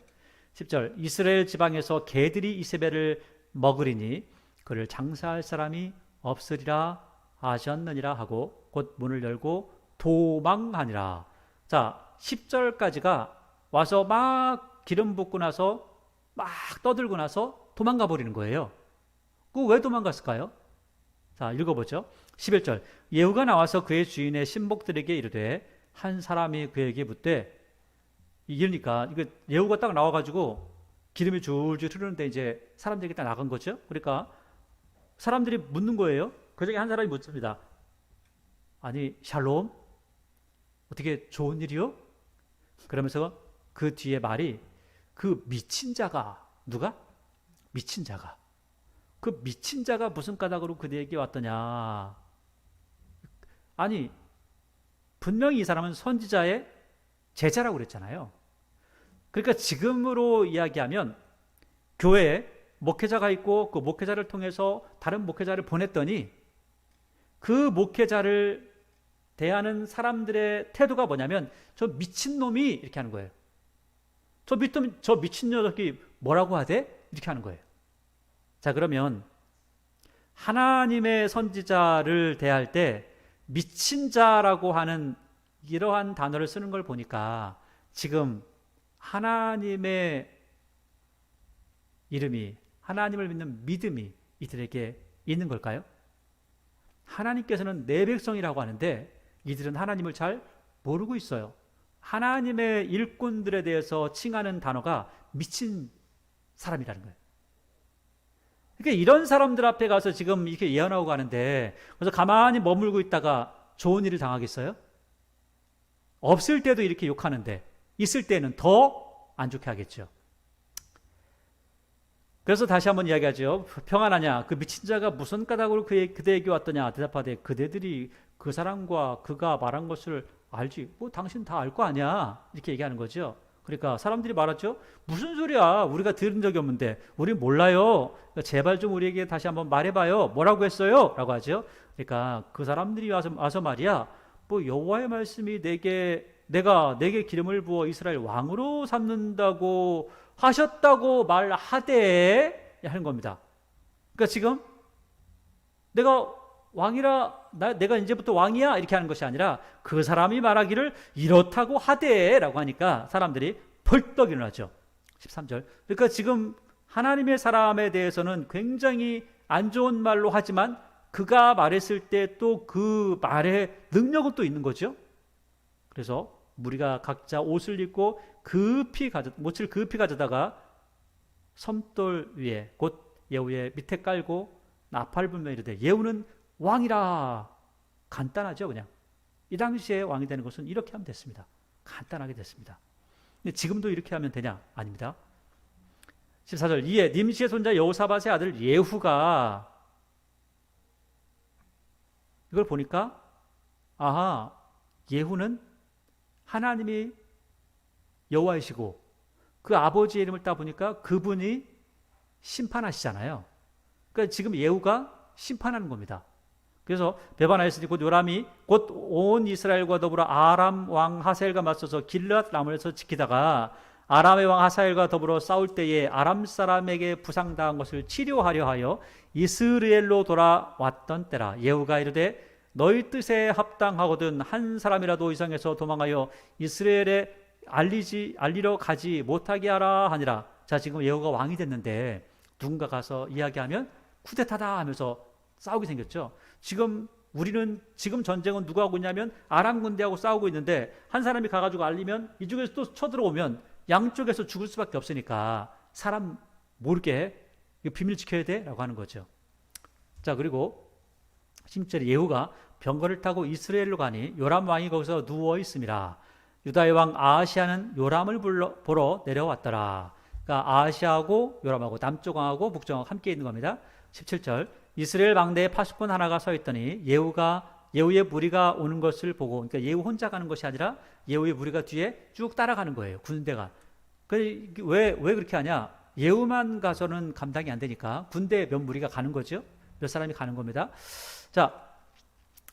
10절 이스라엘 지방에서 개들이 이세벨을 먹으리니 그를 장사할 사람이 없으리라 하셨느니라 하고 곧 문을 열고 도망하니라. 자, 10절까지가 와서 막 기름 붓고 나서 막 떠들고 나서 도망가 버리는 거예요. 그 왜 도망갔을까요? 자, 읽어보죠. 11절 예후가 나와서 그의 주인의 신복들에게 이르되 한 사람이 그에게 묻되, 이러니까 이거 예후가 딱 나와가지고 기름이 줄줄 흐르는데 이제 사람들이 딱 나간 거죠. 그러니까 사람들이 묻는 거예요. 그 중에 한 사람이 묻습니다. 아니 샬롬, 어떻게 좋은 일이요? 그러면서 그 뒤에 말이 그 미친 자가, 누가? 미친 자가. 그 미친 자가 무슨 까닭으로 그대에게 왔더냐. 아니 분명히 이 사람은 선지자의 제자라고 그랬잖아요. 그러니까 지금으로 이야기하면 교회에 목회자가 있고 그 목회자를 통해서 다른 목회자를 보냈더니 그 목회자를 대하는 사람들의 태도가 뭐냐면 저 미친놈이 이렇게 하는 거예요. 저 미친 녀석이 뭐라고 하대? 이렇게 하는 거예요. 자, 그러면 하나님의 선지자를 대할 때 미친 자라고 하는 이러한 단어를 쓰는 걸 보니까 지금 하나님의 이름이, 하나님을 믿는 믿음이 이들에게 있는 걸까요? 하나님께서는 내 백성이라고 하는데 이들은 하나님을 잘 모르고 있어요. 하나님의 일꾼들에 대해서 칭하는 단어가 미친 사람이라는 거예요. 그러니까 이런 사람들 앞에 가서 지금 이렇게 예언하고 가는데 그래서 가만히 머물고 있다가 좋은 일을 당하겠어요? 없을 때도 이렇게 욕하는데 있을 때는 더 안 좋게 하겠죠. 그래서 다시 한번 이야기하죠. 평안하냐? 그 미친 자가 무슨 까닭으로 그대에게 왔더냐? 대답하되 그대들이 그 사람과 그가 말한 것을 알지. 뭐 당신 다 알 거 아니야? 이렇게 얘기하는 거죠. 그러니까 사람들이 말하죠. 무슨 소리야? 우리가 들은 적이 없는데. 우리 몰라요. 그러니까 제발 좀 우리에게 다시 한번 말해봐요. 뭐라고 했어요? 라고 하죠. 그러니까 그 사람들이 와서 말이야. 뭐 여호와의 말씀이 내가 내게 기름을 부어 이스라엘 왕으로 삼는다고 하셨다고 말하되 하는 겁니다. 그러니까 지금 내가 왕이라 내가 이제부터 왕이야 이렇게 하는 것이 아니라 그 사람이 말하기를 이렇다고 하되라고 하니까 사람들이 벌떡 일어나죠. 13절. 그러니까 지금 하나님의 사람에 대해서는 굉장히 안 좋은 말로 하지만 그가 말했을 때 또 그 말의 능력은 또 있는 거죠. 그래서 무리가 각자 옷을 입고 못을 급히 가져다가 섬돌 위에 곧 예후의 밑에 깔고 나팔 불며 이르되 예후는 왕이라. 간단하죠. 그냥 이 당시에 왕이 되는 것은 이렇게 하면 됐습니다. 간단하게 됐습니다. 근데 지금도 이렇게 하면 되냐? 아닙니다. 14절 이에 님시의 손자 여호사밧의 아들 예후가 이걸 보니까 아하, 예후는 하나님이 여호와이시고 그 아버지의 이름을 따 보니까 그분이 심판하시잖아요. 그러니까 지금 예후가 심판하는 겁니다. 그래서 베바나에서 곧 요람이 곧 온 이스라엘과 더불어 아람 왕 하사엘과 맞서서 길르앗 라몬에서 지키다가 아람의 왕 하사엘과 더불어 싸울 때에 아람 사람에게 부상당한 것을 치료하려 하여 이스라엘로 돌아왔던 때라. 예후가 이르되 너희 뜻에 합당하거든 한 사람이라도 이상해서 도망하여 이스라엘에 알리러 가지 못하게 하라 하니라. 자, 지금 예후가 왕이 됐는데 누군가 가서 이야기하면 쿠데타다 하면서 싸우게 생겼죠. 우리는 지금 전쟁은 누가 하고 있냐면 아람 군대하고 싸우고 있는데 한 사람이 가가지고 알리면 이쪽에서 또 쳐들어오면 양쪽에서 죽을 수밖에 없으니까 사람 모르게 이거 비밀 지켜야 돼 라고 하는 거죠. 자, 그리고 16절에 예후가 병거를 타고 이스라엘로 가니 요람 왕이 거기서 누워 있습니다. 유다의 왕 아하시아는 요람을 보러 내려왔더라. 그러니까 아하시아하고 요람하고 남쪽 왕하고 북쪽 왕하고 함께 있는 겁니다. 17절 이스라엘 망대에 파수꾼 하나가 서 있더니 예후의 무리가 오는 것을 보고, 그러니까 예후 혼자 가는 것이 아니라 예후의 무리가 뒤에 쭉 따라가는 거예요. 군대가. 왜 그렇게 하냐? 예후만 가서는 감당이 안 되니까 군대 몇 무리가 가는 거죠. 몇 사람이 가는 겁니다. 자,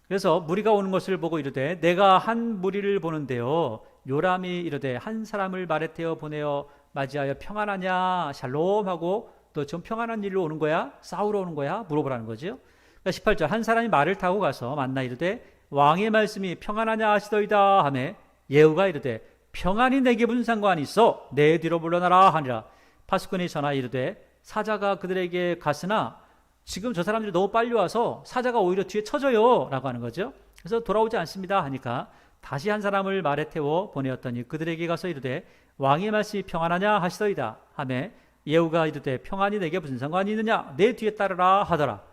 그래서 무리가 오는 것을 보고 이르되 내가 한 무리를 보는데요. 요람이 이르되 한 사람을 말에 태워 보내어 맞이하여 평안하냐 샬롬하고 또 좀 평안한 일로 오는 거야? 싸우러 오는 거야? 물어보라는 거죠. 그러니까 18절 한 사람이 말을 타고 가서 만나 이르되 왕의 말씀이 평안하냐 하시더이다 하매 예후가 이르되 평안이 내게 무슨 상관이 있어? 내 뒤로 물러나라 하니라. 파수꾼이 전하 이르되 사자가 그들에게 갔으나 지금 저 사람들이 너무 빨리 와서 사자가 오히려 뒤에 쳐져요 라고 하는 거죠. 그래서 돌아오지 않습니다 하니까 다시 한 사람을 말에 태워 보내었더니 그들에게 가서 이르되 왕의 말씀이 평안하냐 하시더이다 하매 예후가 이르되 평안이 내게 무슨 상관이 있느냐? 내 뒤에 따르라 하더라.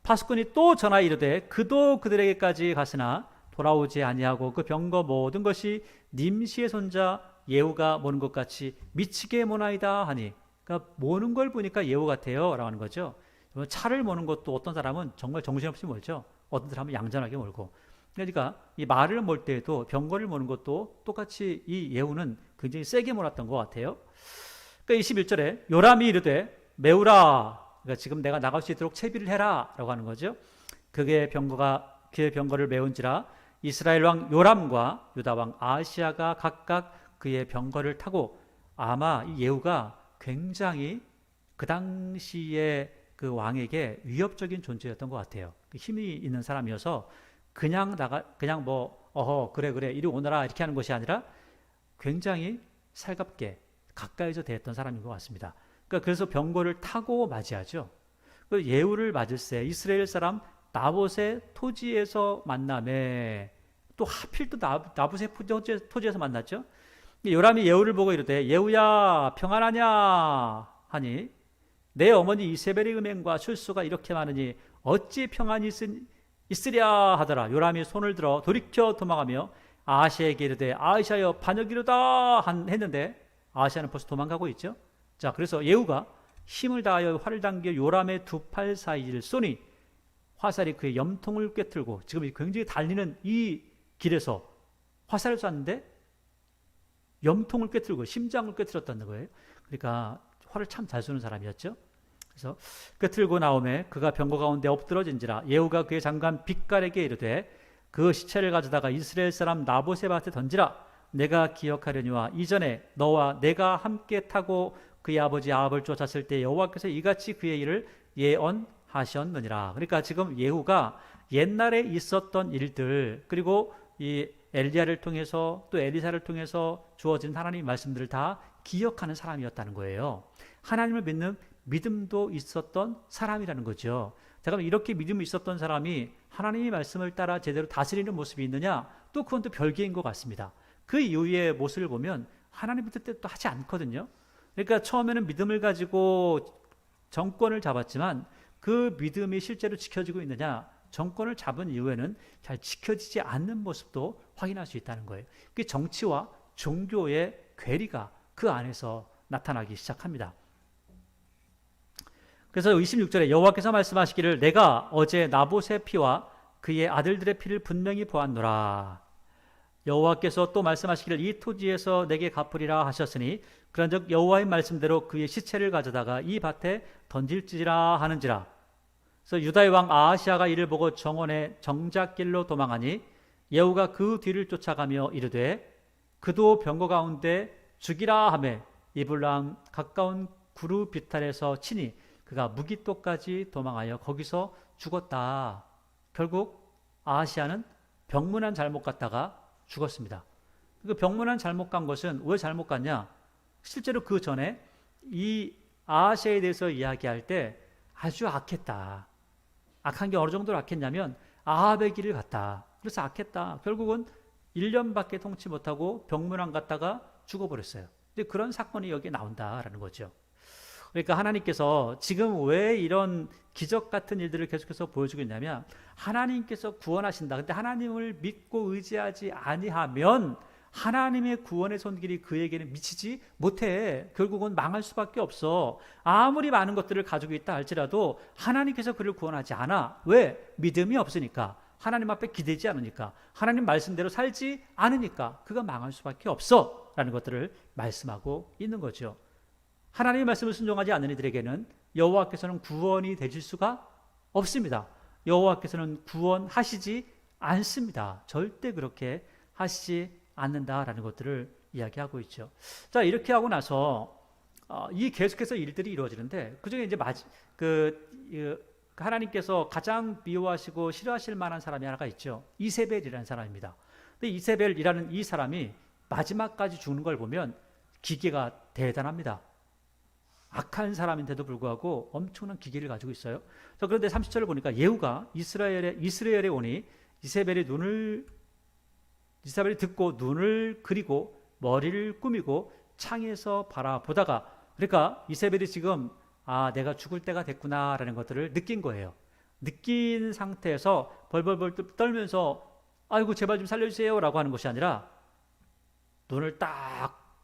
파수꾼이 또 전하 이르되 그도 그들에게까지 갔으나 돌아오지 아니하고 그 병거 모든 것이 님시의 손자 예후가 모는 것 같이 미치게 모나이다 하니, 그러니까 모는 걸 보니까 예후 같아요 라고 하는 거죠. 차를 모는 것도 어떤 사람은 정말 정신없이 몰죠. 어떤 사람은 얌전하게 몰고. 그러니까 이 말을 몰 때에도 병거를 모는 것도 똑같이 이 예후는 굉장히 세게 몰았던 것 같아요. 그러니까 21절에 요람이 이르되 메우라, 그러니까 지금 내가 나갈 수 있도록 채비를 해라 라고 하는 거죠. 그의 병거를 메운지라 이스라엘 왕 요람과 유다 왕 아하시아가 각각 그의 병거를 타고, 아마 이 예후가 굉장히 그 당시에 그 왕에게 위협적인 존재였던 것 같아요. 힘이 있는 사람이어서 그냥 그래 이리 오너라 이렇게 하는 것이 아니라 굉장히 살갑게 가까이서 대했던 사람인 것 같습니다. 그러니까 그래서 병거를 타고 맞이하죠. 그 예후를 맞을세 이스라엘 사람 나봇의 토지에서 만남에, 또 하필 또 나봇의 토지에서 만났죠. 요람이 예후를 보고 이르되 예후야 평안하냐 하니 내 어머니 이세벨의 음행과 술수가 이렇게 많으니 어찌 평안이 있으랴 하더라. 요람이 손을 들어 돌이켜 도망하며 아하시아에게 이르되 아하시아여 반역이로다 했는데 아하시아는 벌써 도망가고 있죠. 자, 그래서 예후가 힘을 다하여 활을 당겨 요람의 두 팔 사이를 쏘니 화살이 그의 염통을 꿰뚫고, 지금 굉장히 달리는 이 길에서 화살을 쐈는데 염통을 꿰뚫고 심장을 꿰뚫었다는 거예요. 그러니까 활을 참 잘 쏘는 사람이었죠. 그래서 꿰뚫고 나오매 그가 병거 가운데 엎드러진지라 예후가 그의 장관 빅갈에게 이르되 그 시체를 가져다가 이스라엘 사람 나봇의 밭에 던지라. 내가 기억하려니와 이전에 너와 내가 함께 타고 그의 아버지 아합을 쫓았을 때 여호와께서 이같이 그의 일을 예언하셨느니라. 그러니까 지금 예후가 옛날에 있었던 일들, 그리고 이 엘리야를 통해서 또 엘리사를 통해서 주어진 하나님의 말씀들을 다 기억하는 사람이었다는 거예요. 하나님을 믿는 믿음도 있었던 사람이라는 거죠. 자, 그럼 이렇게 믿음이 있었던 사람이 하나님의 말씀을 따라 제대로 다스리는 모습이 있느냐? 또 그건 또 별개인 것 같습니다. 그 이후의 모습을 보면 하나님의 뜻대로 또 하지 않거든요. 그러니까 처음에는 믿음을 가지고 정권을 잡았지만 그 믿음이 실제로 지켜지고 있느냐? 정권을 잡은 이후에는 잘 지켜지지 않는 모습도 확인할 수 있다는 거예요. 그 정치와 종교의 괴리가 그 안에서 나타나기 시작합니다. 그래서 26절에 여호와께서 말씀하시기를 내가 어제 나봇의 피와 그의 아들들의 피를 분명히 보았노라. 여호와께서 또 말씀하시기를 이 토지에서 내게 갚으리라 하셨으니 그런즉 여호와의 말씀대로 그의 시체를 가져다가 이 밭에 던질지라 하는지라. 그래서 유다의 왕 아하시아가 이를 보고 정원의 정작길로 도망하니 예후가 그 뒤를 쫓아가며 이르되 그도 병거 가운데 죽이라 하매 이블람 가까운 구루 비탈에서 치니 그가 무기토까지 도망하여 거기서 죽었다. 결국 아하시아는 병문안 잘못 갔다가 죽었습니다. 그 병문안 잘못 간 것은 왜 잘못 갔냐? 실제로 그 전에 이 아하시아에 대해서 이야기할 때 아주 악했다. 악한 게 어느 정도로 악했냐면 아합의 길을 갔다. 그래서 악했다. 결국은 1년밖에 통치 못하고 병문안 갔다가 죽어버렸어요. 근데 그런 사건이 여기에 나온다라는 거죠. 그러니까 하나님께서 지금 왜 이런 기적 같은 일들을 계속해서 보여주고 있냐면 하나님께서 구원하신다. 근데 하나님을 믿고 의지하지 아니하면 하나님의 구원의 손길이 그에게는 미치지 못해. 결국은 망할 수밖에 없어. 아무리 많은 것들을 가지고 있다 할지라도 하나님께서 그를 구원하지 않아. 왜? 믿음이 없으니까. 하나님 앞에 기대지 않으니까. 하나님 말씀대로 살지 않으니까. 그가 망할 수밖에 없어. 라는 것들을 말씀하고 있는 거죠. 하나님의 말씀을 순종하지 않는 이들에게는 여호와께서는 구원이 되실 수가 없습니다. 여호와께서는 구원하시지 않습니다. 절대 그렇게 하시지 않는다라는 것들을 이야기하고 있죠. 자, 이렇게 하고 나서 이 계속해서 일들이 이루어지는데 그중에 이제 하나님께서 가장 미워하시고 싫어하실 만한 사람이 하나가 있죠. 이세벨이라는 사람입니다. 근데 이세벨이라는 이 사람이 마지막까지 죽는 걸 보면 기계가 대단합니다. 악한 사람인데도 불구하고 엄청난 기계를 가지고 있어요. 자, 그런데 30절을 보니까 예후가 이스라엘에 오니 이세벨이 듣고 눈을 그리고 머리를 꾸미고 창에서 바라보다가, 그러니까 이세벨이 지금 내가 죽을 때가 됐구나라는 것들을 느낀 거예요. 느낀 상태에서 벌벌벌 떨면서 아이고 제발 좀 살려주세요 라고 하는 것이 아니라 눈을 딱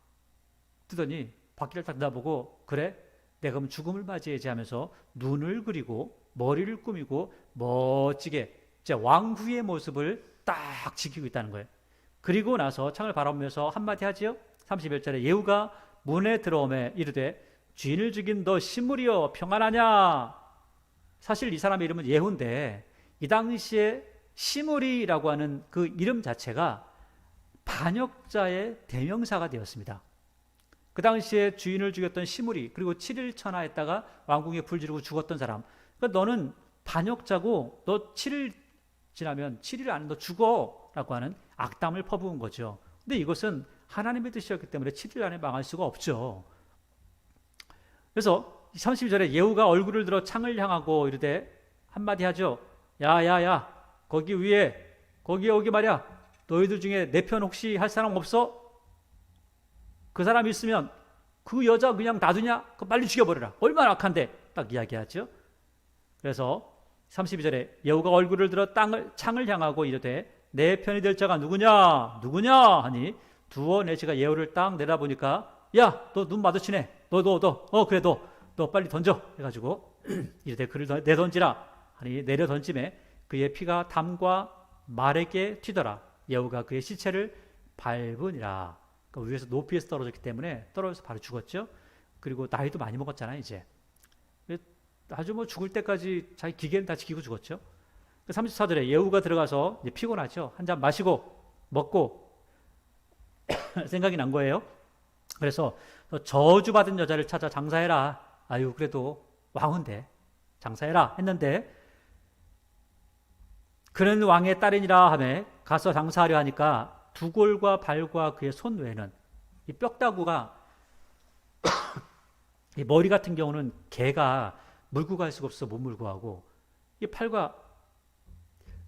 뜨더니 밖을 딱 내다보고 그래? 내가 그럼 죽음을 맞이해야지 하면서 눈을 그리고 머리를 꾸미고 멋지게 왕후의 모습을 딱 지키고 있다는 거예요. 그리고 나서 창을 바라보면서 한마디 하지요. 31절에 예후가 문에 들어오매 이르되 주인을 죽인 너 시므리여 평안하냐. 사실 이 사람의 이름은 예후인데 이 당시에 시므리라고 하는 그 이름 자체가 반역자의 대명사가 되었습니다. 그 당시에 주인을 죽였던 시므리, 그리고 7일 천하했다가 왕궁에 불 지르고 죽었던 사람. 그러니까 너는 반역자고 너 7일 지나면 7일 안에 너 죽어 라고 하는 악담을 퍼부은 거죠. 근데 이것은 하나님의 뜻이었기 때문에 7일 안에 망할 수가 없죠. 그래서 32절에 예후가 얼굴을 들어 창을 향하고 이르되 한마디 하죠. 야야야 거기 위에 거기 여기 말이야 너희들 중에 내 편 혹시 할 사람 없어? 그 사람 있으면 그 여자 그냥 놔두냐? 그 빨리 죽여버려라. 얼마나 악한데 딱 이야기하죠. 그래서 32절에 예후가 얼굴을 들어 창을 향하고 이르되 내 편이 될 자가 누구냐 하니 두어 내시가 예후를 딱 내다보니까 야 너 눈 마주치네. 그래 너 빨리 던져 해가지고 이르되 그를 내던지라 하니 내려 던짐에 그의 피가 담과 말에게 튀더라. 예후가 그의 시체를 밟으니라. 그러니까 위에서 높이에서 떨어졌기 때문에 떨어져서 바로 죽었죠. 그리고 나이도 많이 먹었잖아요. 이제 아주 죽을 때까지 자기 기계는 다 지키고 죽었죠. 34절에 예후가 들어가서 이제 피곤하죠. 한 잔 마시고 먹고 생각이 난 거예요. 그래서 저주받은 여자를 찾아 장사해라. 아유 그래도 왕인데 장사해라 했는데 그는 왕의 딸이니라 하며 가서 장사하려 하니까 두 골과 발과 그의 손 외에는 이 뼈다구가 이 머리 같은 경우는 개가 물고 갈 수가 없어 못 물고 하고 이 팔과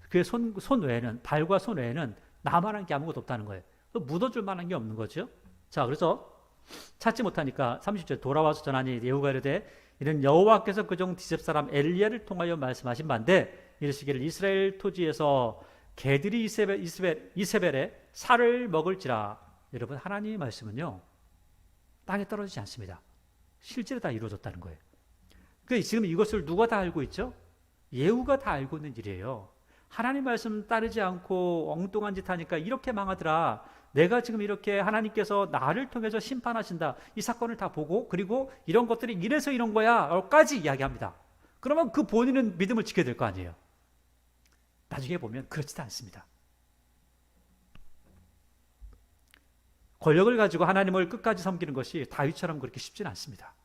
그의 손 외에는 발과 손 외에는 나만한 게 아무것도 없다는 거예요. 묻어줄 만한 게 없는 거죠. 자 그래서 찾지 못하니까 30절 돌아와서 전하니 예후가 이르되 이는 여호와께서 그종 디셉 사람 엘리야를 통하여 말씀하신 바인데 이르시기를 이스라엘 토지에서 개들이 이세벨의 살을 먹을지라. 여러분 하나님의 말씀은요 땅에 떨어지지 않습니다. 실제로 다 이루어졌다는 거예요. 그러니까 지금 이것을 누가 다 알고 있죠? 예후가 다 알고 있는 일이에요. 하나님 말씀 따르지 않고 엉뚱한 짓 하니까 이렇게 망하더라. 내가 지금 이렇게 하나님께서 나를 통해서 심판하신다. 이 사건을 다 보고 그리고 이런 것들이 이래서 이런 거야 까지 이야기합니다. 그러면 그 본인은 믿음을 지켜야 될 거 아니에요. 나중에 보면 그렇지도 않습니다. 권력을 가지고 하나님을 끝까지 섬기는 것이 다윗처럼 그렇게 쉽지는 않습니다.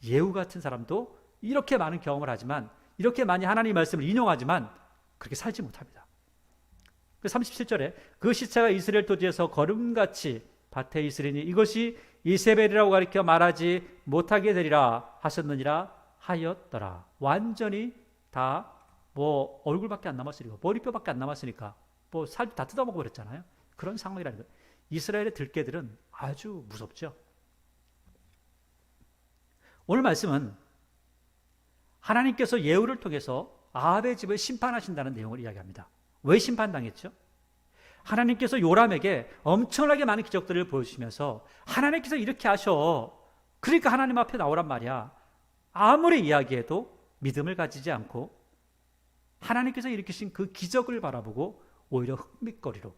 예후 같은 사람도 이렇게 많은 경험을 하지만 이렇게 많이 하나님의 말씀을 인용하지만 그렇게 살지 못합니다. 37절에 그 시체가 이스라엘 토지에서 거름같이 밭에 있으리니 이것이 이세벨이라고 가리켜 말하지 못하게 되리라 하셨느니라 하였더라. 완전히 다 얼굴밖에 안 남았으니까 머리뼈밖에 안 남았으니까 살도 다 뜯어먹어 버렸잖아요. 그런 상황이라는 거예요. 이스라엘의 들깨들은 아주 무섭죠. 오늘 말씀은 하나님께서 예후를 통해서 아합의 집을 심판하신다는 내용을 이야기합니다. 왜 심판당했죠? 하나님께서 요람에게 엄청나게 많은 기적들을 보여주시면서 하나님께서 이렇게 하셔. 그러니까 하나님 앞에 나오란 말이야. 아무리 이야기해도 믿음을 가지지 않고 하나님께서 일으키신 그 기적을 바라보고 오히려 흥미거리로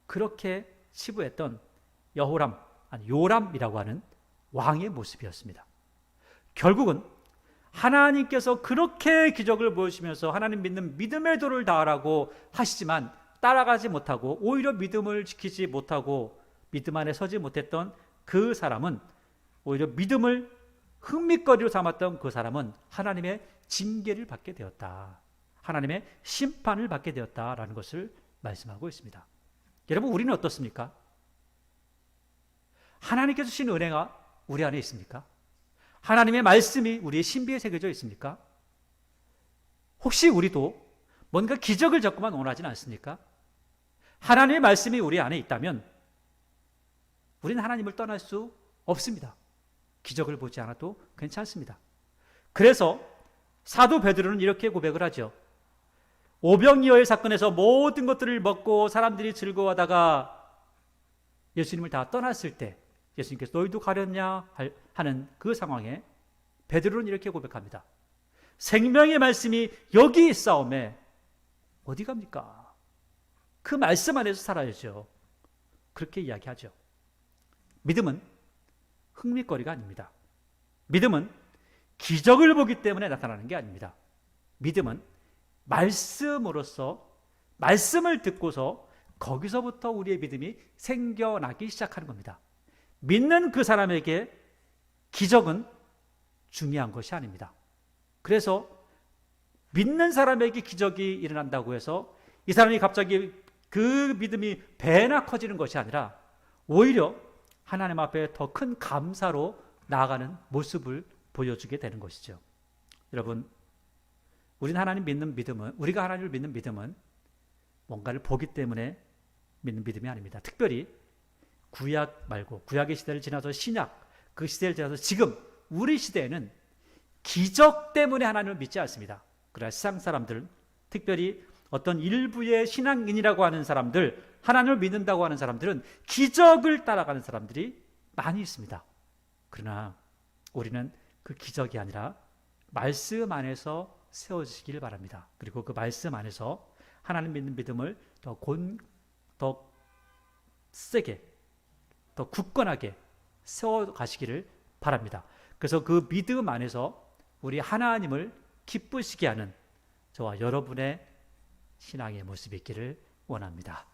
그렇게 치부했던 여호람, 아니 요람이라고 하는 왕의 모습이었습니다. 결국은 하나님께서 그렇게 기적을 보여주시면서 하나님 믿는 믿음의 도를 다하라고 하시지만 따라가지 못하고 오히려 믿음을 지키지 못하고 믿음 안에 서지 못했던 그 사람은, 오히려 믿음을 흥미거리로 삼았던 그 사람은 하나님의 징계를 받게 되었다. 하나님의 심판을 받게 되었다라는 것을 말씀하고 있습니다. 여러분, 우리는 어떻습니까? 하나님께서 주신 은혜가 우리 안에 있습니까? 하나님의 말씀이 우리의 신비에 새겨져 있습니까? 혹시 우리도 뭔가 기적을 잡고만 원하지는 않습니까? 하나님의 말씀이 우리 안에 있다면 우리는 하나님을 떠날 수 없습니다. 기적을 보지 않아도 괜찮습니다. 그래서 사도 베드로는 이렇게 고백을 하죠. 오병이어의 사건에서 모든 것들을 먹고 사람들이 즐거워하다가 예수님을 다 떠났을 때 예수님께서 너희도 가렸냐 하는 그 상황에 베드로는 이렇게 고백합니다. 생명의 말씀이 여기 있사오매 어디 갑니까? 그 말씀 안에서 살아야죠. 그렇게 이야기하죠. 믿음은 흥미거리가 아닙니다. 믿음은 기적을 보기 때문에 나타나는 게 아닙니다. 믿음은 말씀으로서, 말씀을 듣고서 거기서부터 우리의 믿음이 생겨나기 시작하는 겁니다. 믿는 그 사람에게 기적은 중요한 것이 아닙니다. 그래서 믿는 사람에게 기적이 일어난다고 해서 이 사람이 갑자기 그 믿음이 배나 커지는 것이 아니라 오히려 하나님 앞에 더 큰 감사로 나아가는 모습을 보여주게 되는 것이죠. 여러분, 우리가 하나님을 믿는 믿음은 뭔가를 보기 때문에 믿는 믿음이 아닙니다. 특별히 구약 말고 구약의 시대를 지나서 신약, 그 시대를 지나서 지금 우리 시대에는 기적 때문에 하나님을 믿지 않습니다. 그러나 세상 사람들은, 특별히 어떤 일부의 신앙인이라고 하는 사람들, 하나님을 믿는다고 하는 사람들은 기적을 따라가는 사람들이 많이 있습니다. 그러나 우리는 그 기적이 아니라 말씀 안에서 세워지길 바랍니다. 그리고 그 말씀 안에서 하나님 믿는 믿음을 더 세게, 더 굳건하게 세워가시기를 바랍니다. 그래서 그 믿음 안에서 우리 하나님을 기쁘시게 하는 저와 여러분의 신앙의 모습이 있기를 원합니다.